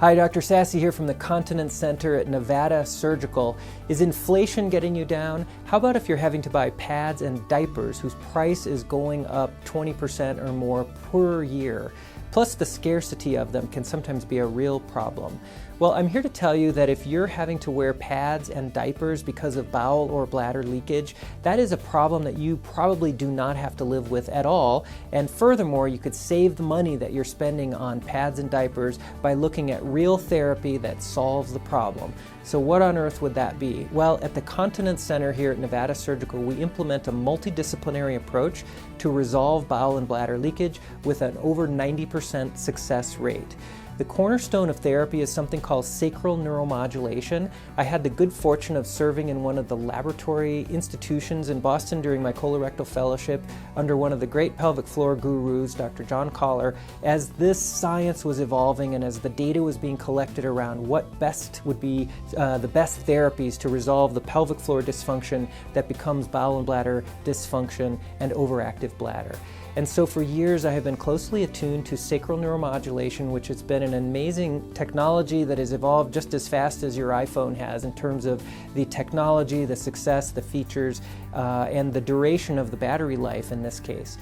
Hi, Dr. Sassy here from the Continence Center at Nevada Surgical. Is inflation getting you down? How about if you're having to buy pads and diapers whose price is going up 20% or more per year? Plus, the scarcity of them can sometimes be a real problem. Well, I'm here to tell you that if you're having to wear pads and diapers because of bowel or bladder leakage, that is a problem that you probably do not have to live with at all. And furthermore, you could save the money that you're spending on pads and diapers by looking at real therapy that solves the problem. So what on earth would that be? Well, at the Continence Center here at Nevada Surgical, we implement a multidisciplinary approach to resolve bowel and bladder leakage with an over 90% success rate. The cornerstone of therapy is something called sacral neuromodulation. I had the good fortune of serving in one of the laboratory institutions in Boston during my colorectal fellowship under one of the great pelvic floor gurus, Dr. John Collar, as this science was evolving and as the data was being collected around what best would be the best therapies to resolve the pelvic floor dysfunction that becomes bowel and bladder dysfunction and overactive bladder. And so for years I have been closely attuned to sacral neuromodulation, which has been an amazing technology that has evolved just as fast as your iPhone has in terms of the technology, the success, the features, and the duration of the battery life in this case.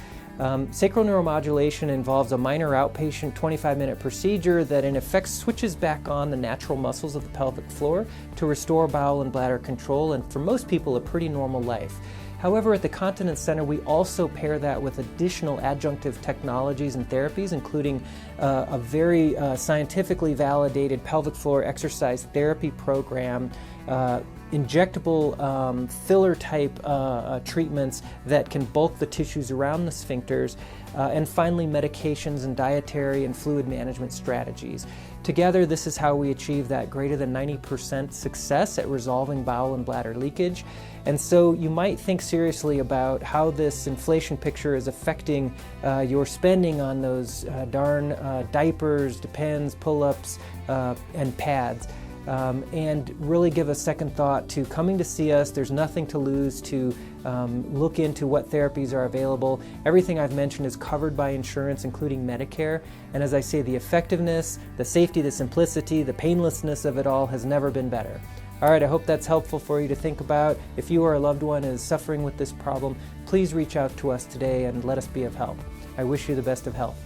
Sacral neuromodulation involves a minor outpatient 25-minute procedure that in effect switches back on the natural muscles of the pelvic floor to restore bowel and bladder control, and for most people a pretty normal life. However, at the Continence Center, we also pair that with additional adjunctive technologies and therapies, including a very scientifically validated pelvic floor exercise therapy program, injectable filler-type treatments that can bulk the tissues around the sphincters, and finally medications and dietary and fluid management strategies. Together, this is how we achieve that greater than 90% success at resolving bowel and bladder leakage. And so you might think seriously about how this inflation picture is affecting your spending on those darn diapers, Depends, pull-ups, and pads. And really give a second thought to coming to see us. There's nothing to lose to look into what therapies are available. Everything I've mentioned is covered by insurance, including Medicare. And as I say, the effectiveness, the safety, the simplicity, the painlessness of it all has never been better. All right, I hope that's helpful for you to think about. If you or a loved one is suffering with this problem, please reach out to us today and let us be of help. I wish you the best of health.